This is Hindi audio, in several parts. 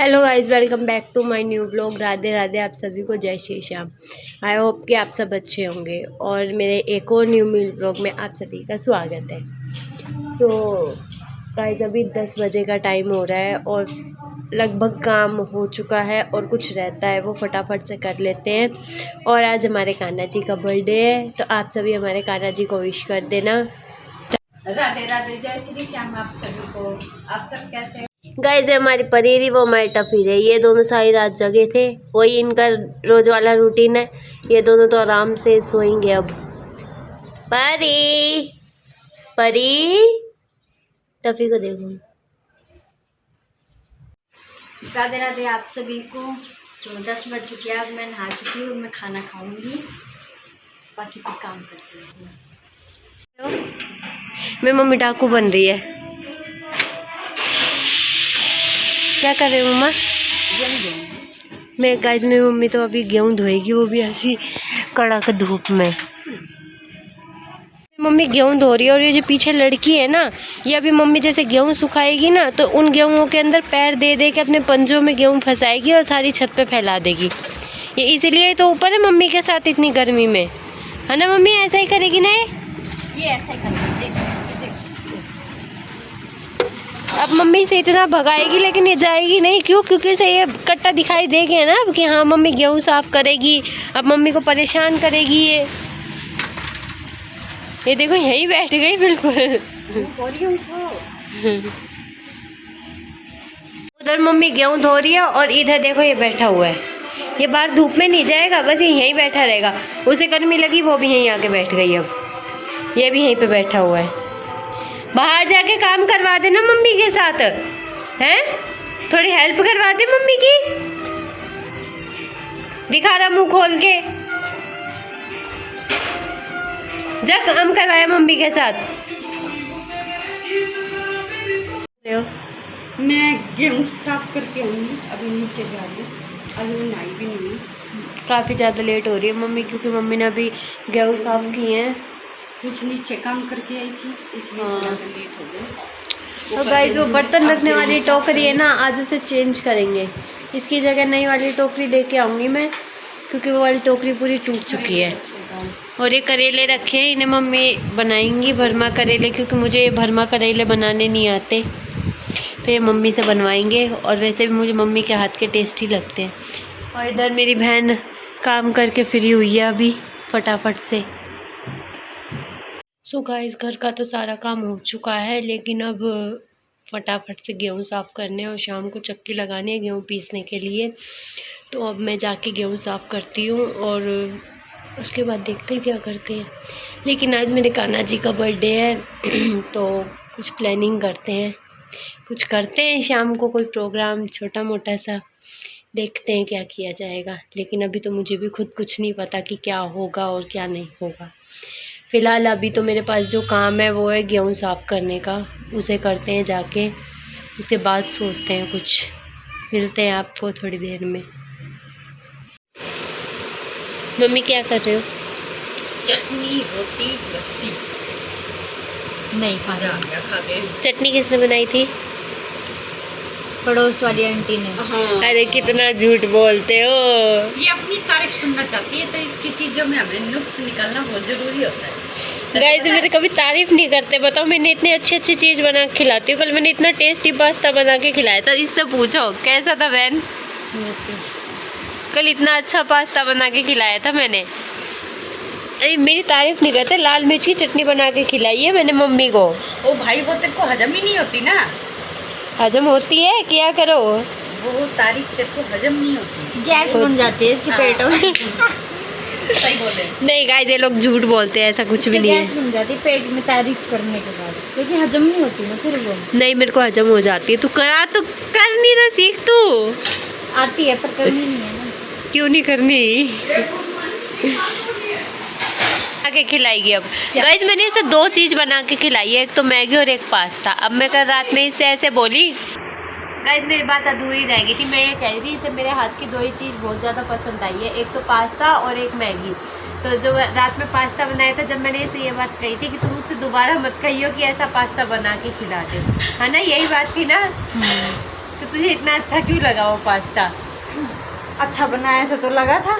Hello guys, welcome back to my new blog. Radhe Radhe आप सभी को, जय श्री श्याम। आई होप कि आप सब अच्छे होंगे और मेरे एक और न्यू ब्लॉग में आप सभी का स्वागत है। सो गाइस, अभी 10 बजे का टाइम हो रहा है और लगभग काम हो चुका है और कुछ रहता है वो फटाफट से कर लेते हैं। और आज हमारे कान्हा जी का बर्थडे है, तो आप सभी हमारे कान्हा जी को विश कर देना। राधे राधे, जय श्री श्याम आप सभी को। आप सब कैसे? गाइस, हमारी परीरी वो हमारी टफी है, ये दोनों सारी रात जगे थे, वही इनका रोज वाला रूटीन है। ये दोनों तो आराम से सोएंगे अब। परी परी टफी को देखो। राधे राधे आप सभी को। तो 10 बज चुके हैं, अब मैं नहा चुकी हूँ, मैं खाना खाऊंगी, बाकी कुछ काम करती हूँ। मेरी मम्मी डाकू बन रही है। क्या कर रहे हो मम्मा? मैं गाइस, मेरी मम्मी तो अभी गेहूँ धोएगी, वो भी ऐसी कड़क धूप में। मम्मी गेहूँ धो रही है और ये जो पीछे लड़की है ना, ये अभी मम्मी जैसे गेहूँ सुखाएगी ना, तो उन गेहूँों के अंदर पैर दे दे के अपने पंजों में गेहूँ फंसाएगी और सारी छत पे फैला देगी। ये इसीलिए तो ऊपर है मम्मी के साथ इतनी गर्मी में, है ना मम्मी? ऐसा ही करेगी ना ये ऐसा ही करेगी। देख अब मम्मी से इतना भगाएगी, लेकिन ये जाएगी नहीं। क्यों? क्योंकि इसे ये कट्टा दिखाई दे गया ना अब कि हाँ मम्मी गेहूँ साफ करेगी, अब मम्मी को परेशान करेगी। ये देखो यहीं बैठ गई बिल्कुल। उधर मम्मी गेहूँ धो रही है और इधर देखो ये बैठा हुआ है। ये बाहर धूप में नहीं जाएगा, बस ये यहीं बैठा रहेगा। उसे गर्मी लगी, वो भी यहीं आके बैठ गई। अब ये भी यहीं पे बैठा हुआ है। बाहर जाके काम करवा देना मम्मी के साथ, हैं? थोड़ी हेल्प करवा दे मम्मी की। दिखा रहा मुंह खोल के, जा काम करवाया मम्मी के साथ। मैं गेहूँ साफ करके आऊँगी, अभी नीचे जा रही हूँ, अभी नहाई भी नहीं। काफ़ी ज़्यादा लेट हो रही है मम्मी, क्योंकि मम्मी ने अभी गेहूँ साफ किए हैं। कुछ नीचे काम करके आई थी, इसलिए थोड़ा लेट हो गया। तो गाइस, वो बर्तन रखने वाली टोकरी है ना, आज उसे चेंज करेंगे। इसकी जगह नई वाली टोकरी लेके आऊँगी मैं, क्योंकि वो वाली टोकरी पूरी टूट चुकी है। और ये करेले रखे हैं, इन्हें मम्मी बनाएंगी भरमा करेले, क्योंकि मुझे ये भरमा करेले बनाने नहीं आते, तो ये मम्मी से बनवाएंगे। और वैसे भी मुझे मम्मी के हाथ के टेस्टी लगते हैं। और इधर मेरी बहन काम करके फ्री हुई है अभी फटाफट से। सो गाइस, घर का तो सारा काम हो चुका है, लेकिन अब फटाफट से गेहूँ साफ़ करने और शाम को चक्की लगानी है गेहूँ पीसने के लिए। तो अब मैं जाके गेहूँ साफ़ करती हूँ और उसके बाद देखते हैं क्या करते हैं। लेकिन आज मेरे कान्हा जी का बर्थडे है, तो कुछ प्लानिंग करते हैं, कुछ करते हैं शाम को, कोई प्रोग्राम छोटा मोटा सा, देखते हैं क्या किया जाएगा। लेकिन अभी तो मुझे भी खुद कुछ नहीं पता कि क्या होगा और क्या नहीं होगा। फ़िलहाल अभी तो मेरे पास जो काम है वो है गेहूँ साफ़ करने का, उसे करते हैं जाके, उसके बाद सोचते हैं कुछ। मिलते हैं आपको थोड़ी देर में। मम्मी क्या कर रहे हो? चटनी रोटी लस्सी। नहीं, मजा आ गया खा के। चटनी किसने बनाई थी? पड़ोस वाली आंटी ने। हाँ। अरे कितना झूठ बोलते हो। ये अपनी तारीफ सुनना चाहती है, तो इसकी चीज़ों में हमें नुक्स निकालना बहुत ज़रूरी होता है। गाइस, मेरे कभी तारीफ नहीं करते, बताओ। मैंने इतनी अच्छी अच्छी चीज़ बना के खिलाती हूँ। कल मैंने इतना टेस्टी पास्ता बना के खिलाया था, इससे पूछो कैसा था बहन? कल इतना अच्छा पास्ता बना के खिलाया था मैंने। अरे मेरी तारीफ नहीं करते। लाल मिर्च की चटनी बना के खिलाई है मैंने मम्मी को। ओ भाई, वो तेरे को हजम ही नहीं होती ना। हजम होती है, क्या करो। वो तारीफ तेरे को हजम नहीं होती, गैस बन जाती है इसके पेटों में। सही बोले। नहीं गाइस, ये लोग झूठ बोलते हैं, ऐसा कुछ भी नहीं है। गैस बन जाती है पेट में तारीफ करने के बाद, क्योंकि हजम नहीं होती ना फिर वो। नहीं, मेरे को हजम हो जाती है। तू करा तो करनी तो सीख। तू आती है पर करनी नहीं है ना। क्यों नहीं करनी? के खिलाएगी अब। गाइस, मैंने इसे 2 चीज़ बना के खिलाई है, एक तो मैगी और एक पास्ता। अब मैं कल रात में इससे ऐसे बोली। गाइस, मेरी बात अधूरी रह गई थी। मैं ये कह रही थी, इसे मेरे हाथ की 2 ही चीज़ बहुत ज़्यादा पसंद आई है, एक तो पास्ता और एक मैगी। तो जो रात में पास्ता बनाया था, जब मैंने इसे ये बात कही थी कि तुम उससे दोबारा मत कहियो कि ऐसा पास्ता बना के खिला दे, है ना? यही बात थी ना। तो तुझे इतना अच्छा क्यों लगा वो पास्ता? अच्छा बनाया तो लगा था।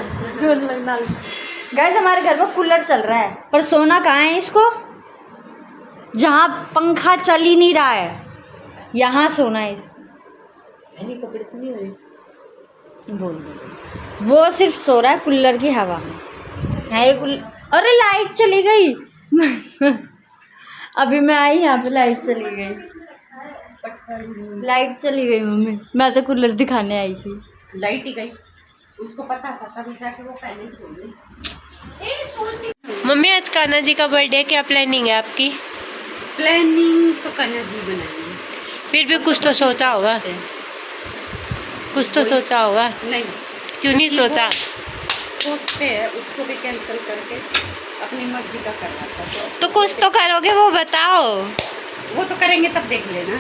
गाइस हमारे घर में कूलर चल रहा है पर सोना कहाँ है इसको, जहाँ पंखा चल ही नहीं रहा है यहाँ सोना है इसको। कपड़े तो नहीं हो रहे। वो सिर्फ सो रहा है कूलर की हवा में है ये अरे लाइट चली गई। अभी मैं आई यहाँ पे लाइट चली गई, लाइट चली गई मम्मी, मैं तो कूलर दिखाने आई थी, लाइट ही गई। उसको पता था तभी जाके वो पहले सो गई। मम्मी आज कान्हा जी का बर्थडे, क्या प्लानिंग है आपकी? प्लानिंग तो कान्हा जी बनाएंगे, फिर भी कुछ तो सोचा होगा, कुछ तो सोचा होगा। नहीं क्यों नहीं सोचा? सोचते हैं उसको भी कैंसिल करके अपनी मर्जी का करना था, तो कुछ तो करोगे वो बताओ। वो तो करेंगे तब देख लेना।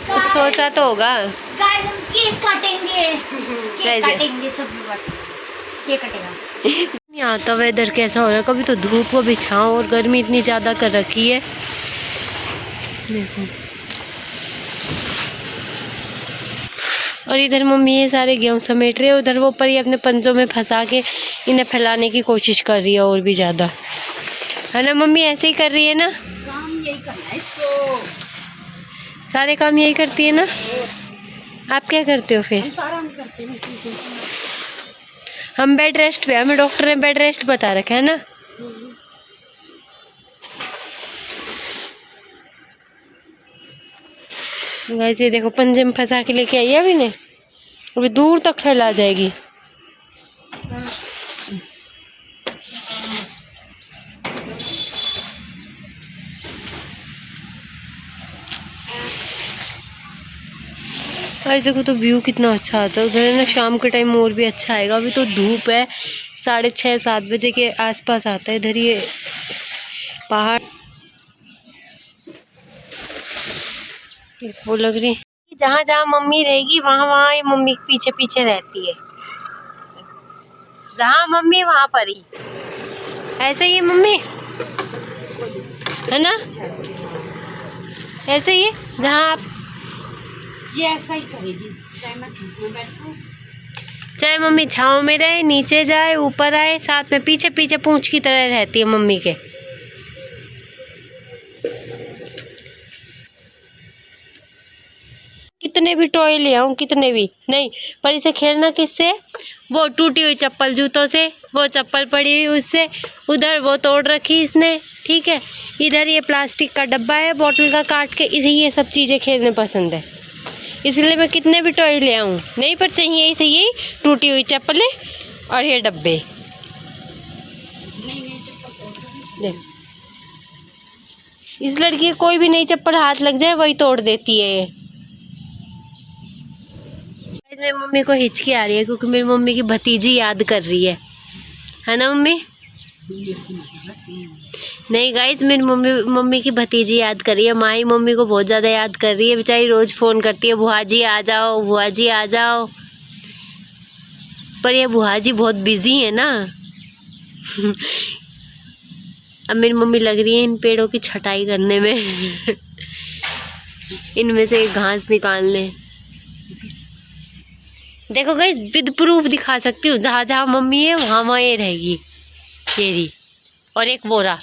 कुछ सोचा तो होगा। गाइस हम केक काटेंगे, कैसे? काटेंगे सब केक कटेगा। यहाँ तो वेदर कैसा हो रहा है, कभी तो धूप कभी छाँव, और गर्मी इतनी ज़्यादा कर रखी है देखो। और इधर मम्मी ये सारे गेहूँ समेट रहे हैं, उधर वो परी अपने पंजों में फंसा के इन्हें फैलाने की कोशिश कर रही है और भी ज़्यादा, है ना मम्मी? ऐसे ही कर रही है ना, काम यही करना है इसको, सारे काम यही करती है ना। आप क्या करते हो फिर? हम तो आराम करते हैं। हम बेड रेस्ट पे, हमें डॉक्टर ने बेड रेस्ट बता रखा है ना। गाइस ये देखो पंजे में फंसा के लेके आई है अभी ने, अभी दूर तक फैला जाएगी। आज देखो तो व्यू कितना अच्छा आता है उधर, है ना। शाम के टाइम और भी अच्छा आएगा, अभी तो धूप है, 6:30-7 बजे के आसपास आता है इधर ये पहाड़। वो लग रही जहाँ जहाँ मम्मी रहेगी वहाँ वहाँ ये मम्मी के पीछे पीछे रहती है, जहाँ मम्मी वहाँ पर ही ऐसे ही मम्मी, है ना, ऐसे ही जहाँ आप, ये ऐसा ही करेगी, चाहे मैं धूप में बैठूं, चाहे मम्मी छाँव में रहे, नीचे जाए ऊपर आए, साथ में पीछे पीछे पूंछ की तरह रहती है मम्मी के। कितने भी टॉय ले आऊँ, कितने भी नहीं, पर इसे खेलना किससे? वो टूटी हुई चप्पल जूतों से, वो चप्पल पड़ी हुई उससे, उधर वो तोड़ रखी इसने, ठीक है, इधर ये प्लास्टिक का डब्बा है बोतल का काट के, इसे ये सब चीज़ें खेलने पसंद है, इसलिए मैं कितने भी टॉय ले आऊँ नहीं, पर चाहिए इसे यही टूटी हुई चप्पलें और ये डब्बे। देख इस लड़की की कोई भी नई चप्पल हाथ लग जाए वही तोड़ देती है ये। मेरी मम्मी को हिचकी आ रही है क्योंकि मेरी मम्मी की भतीजी याद कर रही है ना मम्मी? नहीं गाइस, मेरी मम्मी की भतीजी याद कर रही है, माँ ही मम्मी को बहुत ज़्यादा याद कर रही है, बेचारी रोज़ फ़ोन करती है, बुआ जी आ जाओ, बुआ जी आ जाओ, पर ये बुआ जी बहुत बिजी है ना। अब मेरी मम्मी लग रही है इन पेड़ों की छटाई करने में, इनमें से घास निकालने। देखो गाइस विद प्रूफ दिखा सकती हूँ, जहाँ जहाँ मम्मी है वहाँ वहाँ ये रहेगी, ये रही, और एक बोरा,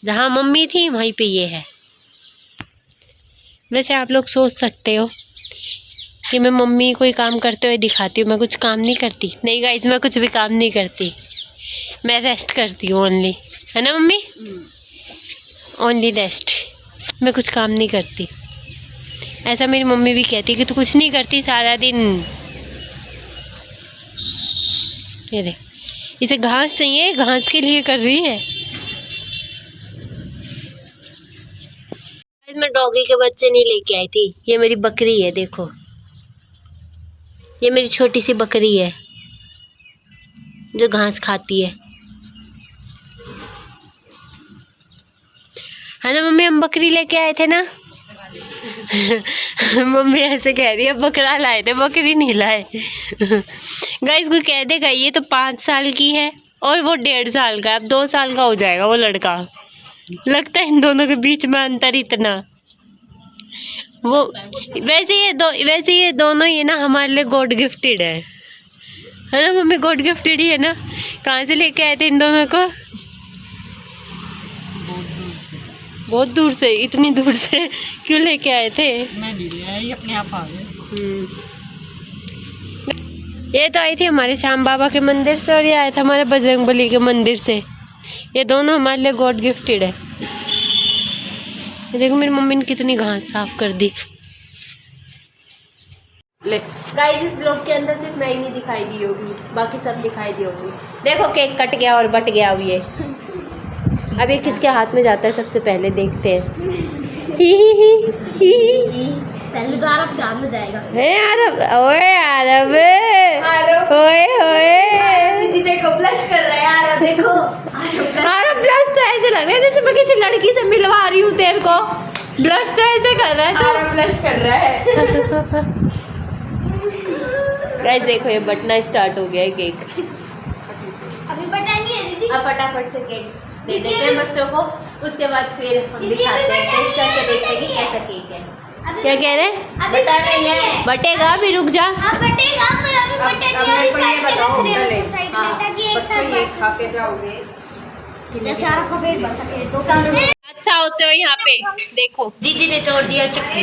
जहाँ मम्मी थी वहीं पे ये है। वैसे आप लोग सोच सकते हो कि मैं मम्मी कोई काम करते हुए दिखाती हूँ, मैं कुछ काम नहीं करती। नहीं गाइस, मैं कुछ भी काम नहीं करती, मैं रेस्ट करती हूँ ओनली, है ना मम्मी? ओनली रेस्ट, मैं कुछ काम नहीं करती। ऐसा मेरी मम्मी भी कहती है कि तू कुछ नहीं करती सारा दिन। ये देख, इसे घास चाहिए, घास के लिए कर रही है। मैं डॉगी के बच्चे नहीं लेके आई थी, ये मेरी बकरी है, देखो ये मेरी छोटी सी बकरी है जो घास खाती है ना मम्मी? हम बकरी लेके आए थे ना। मम्मी ऐसे कह रही है बकरा लाए थे, बकरी नहीं लाए। गाइस को कह देगा ये तो 5 साल की है और वो 1.5 साल का, अब 2 साल का हो जाएगा वो लड़का। लगता है इन दोनों के बीच में अंतर इतना। वो वैसे ये दोनों ही ना हमारे लिए गॉड गिफ्टेड है ना मम्मी? गॉड गिफ्टेड ही है ना? कहाँ से लेके आए थे इन दोनों को? बहुत दूर से। इतनी दूर से क्यों लेके आए थे? मैं नहीं ले आई, अपने आप आ गए। ये तो आई थी हमारे श्याम बाबा के मंदिर से और ये आया था हमारे बजरंगबली के मंदिर से। ये दोनों हमारे लिए गॉड गिफ्टेड है। ये देखो मेरी मम्मी ने कितनी घास साफ कर दी। ले गाइस इस ब्लॉग के अंदर सिर्फ मैं ही नहीं दिखाई दी होगी, बाकी सब दिखाई दी होगी। देखो केक कट गया और बट गया अब ये। अब ये किसके हाथ में जाता है सबसे पहले देखते हैं। पहले तो आरब गान में जाएगा। आरब, ओए आरब, ओए ओए दीदी देखो ब्लश कर रहा है आरब, देखो आरब ब्लश तो ऐसे लग रहा है जैसे मैं किसी लड़की से मिलवा रही हूँ तेरे को। ब्लश तो ऐसे कर रहा है तो। आरब ब्लश कर रहा है। गाइस देखो ये बटना स्टार्ट हो गया है केक। अभी बटानी है दीदी। अब फटाफट से केक दे देते हैं बच्चों को, उसके बाद फिर हम भी खाते हैं, टेस्ट करके देखते हैं कि कैसा केक है। क्या कह रहे हैं? बटा नहीं है, बटेगा, अभी रुक जा। बटेगा पर अभी बटेगा। अब मेरे को ये बताओ पहले, बच्चों ये खा के जाओगे दशहरा का पेट भर सके तो अच्छा होते हो यहाँ पे देखो। दीदी ने तोड़ दिया चक्की।